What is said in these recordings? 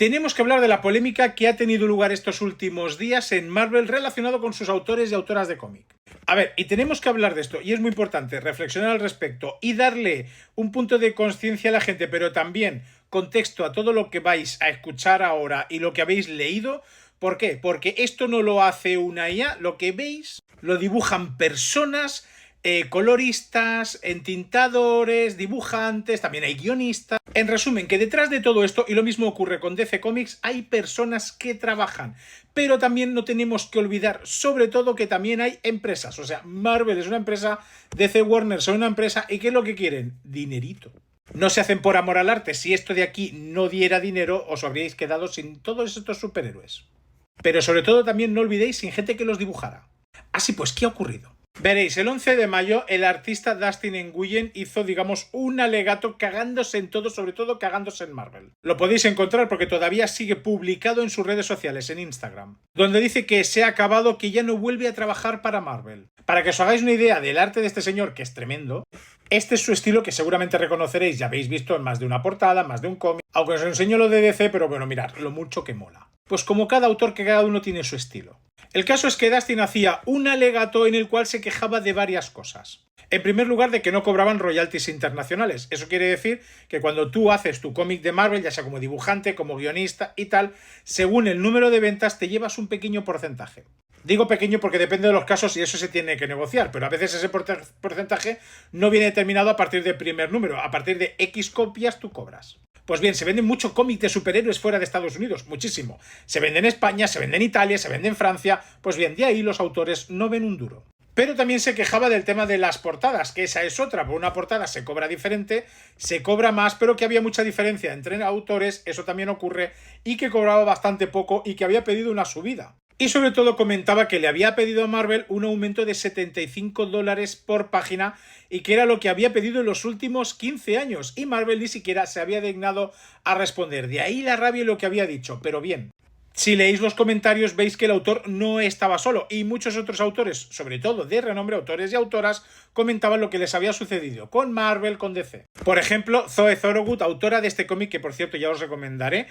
Tenemos que hablar de la polémica que ha tenido lugar estos últimos días en Marvel relacionado con sus autores y autoras de cómic. A ver, y tenemos que hablar de esto, y es muy importante reflexionar al respecto y darle un punto de conciencia a la gente, pero también contexto a todo lo que vais a escuchar ahora y lo que habéis leído. ¿Por qué? Porque esto no lo hace una IA, lo que veis lo dibujan personas, coloristas, entintadores, dibujantes, también hay guionistas. En resumen, que detrás de todo esto, y lo mismo ocurre con DC Comics, hay personas que trabajan. Pero también no tenemos que olvidar, sobre todo, que también hay empresas. O sea, Marvel es una empresa, DC Warner son una empresa, ¿y qué es lo que quieren? Dinerito. No se hacen por amor al arte. Si esto de aquí no diera dinero, os habríais quedado sin todos estos superhéroes. Pero sobre todo también no olvidéis sin gente que los dibujara. Así pues, ¿qué ha ocurrido? Veréis, el 11 de mayo el artista Dustin Nguyen hizo, digamos, un alegato cagándose en todo, sobre todo cagándose en Marvel. Lo podéis encontrar porque todavía sigue publicado en sus redes sociales, en Instagram, donde dice que se ha acabado, que ya no vuelve a trabajar para Marvel. Para que os hagáis una idea del arte de este señor, que es tremendo, este es su estilo que seguramente reconoceréis, ya habéis visto en más de una portada, más de un cómic, aunque os enseño lo de DC, pero bueno, mirad, lo mucho que mola. Pues como cada autor, que cada uno tiene su estilo. El caso es que Dustin hacía un alegato en el cual se quejaba de varias cosas. En primer lugar, de que no cobraban royalties internacionales. Eso quiere decir que cuando tú haces tu cómic de Marvel, ya sea como dibujante, como guionista y tal, según el número de ventas te llevas un pequeño porcentaje. Digo pequeño porque depende de los casos y eso se tiene que negociar, pero a veces ese porcentaje no viene determinado a partir del primer número. A partir de X copias tú cobras. Pues bien, se venden mucho cómic de superhéroes fuera de Estados Unidos, muchísimo. Se vende en España, se vende en Italia, se vende en Francia. Pues bien, de ahí los autores no ven un duro. Pero también se quejaba del tema de las portadas, que esa es otra. Por una portada se cobra diferente, se cobra más, pero que había mucha diferencia entre autores, eso también ocurre, y que cobraba bastante poco y que había pedido una subida. Y sobre todo comentaba que le había pedido a Marvel un aumento de $75 por página y que era lo que había pedido en los últimos 15 años. Y Marvel ni siquiera se había dignado a responder. De ahí la rabia y lo que había dicho. Pero bien, si leéis los comentarios veis que el autor no estaba solo y muchos otros autores, sobre todo de renombre, autores y autoras, comentaban lo que les había sucedido con Marvel, con DC. Por ejemplo, Zoe Thorogood, autora de este cómic, que por cierto ya os recomendaré,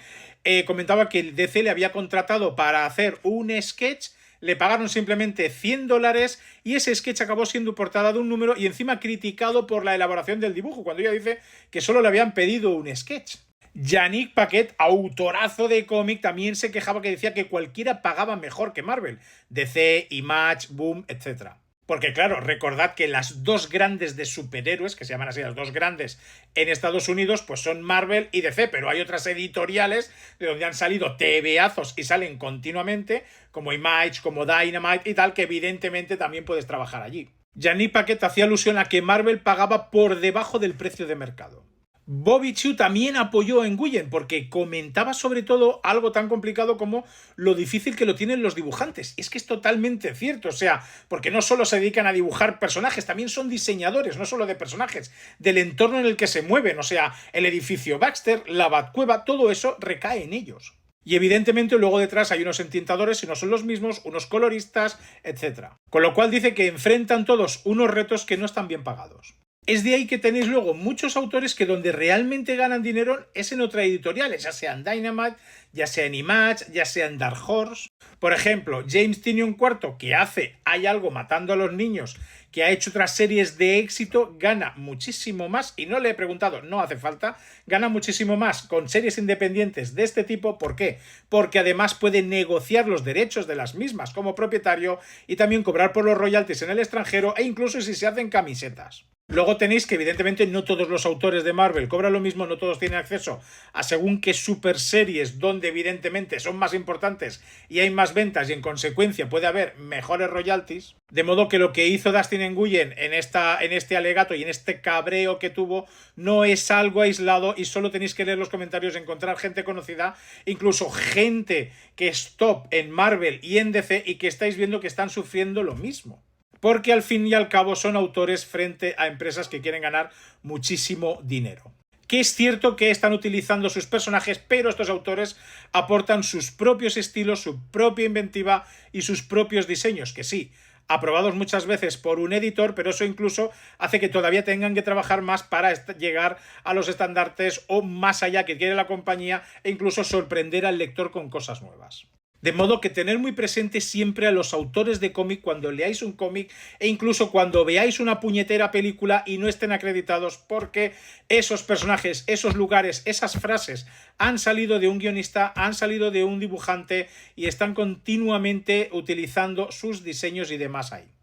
comentaba que el DC le había contratado para hacer un sketch, le pagaron simplemente $100 y ese sketch acabó siendo portada de un número y encima criticado por la elaboración del dibujo, cuando ella dice que solo le habían pedido un sketch. Yannick Paquet, autorazo de cómic, también se quejaba, que decía que cualquiera pagaba mejor que Marvel. DC, Image, Boom, etc. Porque claro, recordad que las dos grandes de superhéroes, que se llaman así las dos grandes en Estados Unidos, pues son Marvel y DC, pero hay otras editoriales de donde han salido TVazos y salen continuamente, como Image, como Dynamite y tal, que evidentemente también puedes trabajar allí. Yannick Paquet hacía alusión a que Marvel pagaba por debajo del precio de mercado. Bobby Chiu también apoyó a Nguyen porque comentaba sobre todo algo tan complicado como lo difícil que lo tienen los dibujantes. Es que es totalmente cierto, o sea, porque no solo se dedican a dibujar personajes, también son diseñadores, no solo de personajes, del entorno en el que se mueven, o sea, el edificio Baxter, la Batcueva, todo eso recae en ellos. Y evidentemente luego detrás hay unos entintadores y no son los mismos, unos coloristas, etc. Con lo cual dice que enfrentan todos unos retos que no están bien pagados. Es de ahí que tenéis luego muchos autores que donde realmente ganan dinero es en otras editoriales, ya sea en Dynamite, ya sea en Image, ya sea en Dark Horse. Por ejemplo, James Tynion IV, que hace Hay algo matando a los niños, que ha hecho otras series de éxito, gana muchísimo más, y no le he preguntado, no hace falta, gana muchísimo más con series independientes de este tipo. ¿Por qué? Porque además puede negociar los derechos de las mismas como propietario y también cobrar por los royalties en el extranjero e incluso si se hacen camisetas. Luego tenéis que evidentemente no todos los autores de Marvel cobran lo mismo, no todos tienen acceso a según qué super series donde evidentemente son más importantes y hay más ventas y en consecuencia puede haber mejores royalties. De modo que lo que hizo Dustin Nguyen en este alegato y en este cabreo que tuvo no es algo aislado y solo tenéis que leer los comentarios, encontrar gente conocida, incluso gente que es top en Marvel y en DC y que estáis viendo que están sufriendo lo mismo. Porque al fin y al cabo son autores frente a empresas que quieren ganar muchísimo dinero. Que es cierto que están utilizando sus personajes, pero estos autores aportan sus propios estilos, su propia inventiva y sus propios diseños, que sí, aprobados muchas veces por un editor, pero eso incluso hace que todavía tengan que trabajar más para llegar a los estandartes o más allá que quiere la compañía e incluso sorprender al lector con cosas nuevas. De modo que tener muy presente siempre a los autores de cómic cuando leáis un cómic e incluso cuando veáis una puñetera película y no estén acreditados, porque esos personajes, esos lugares, esas frases han salido de un guionista, han salido de un dibujante y están continuamente utilizando sus diseños y demás ahí.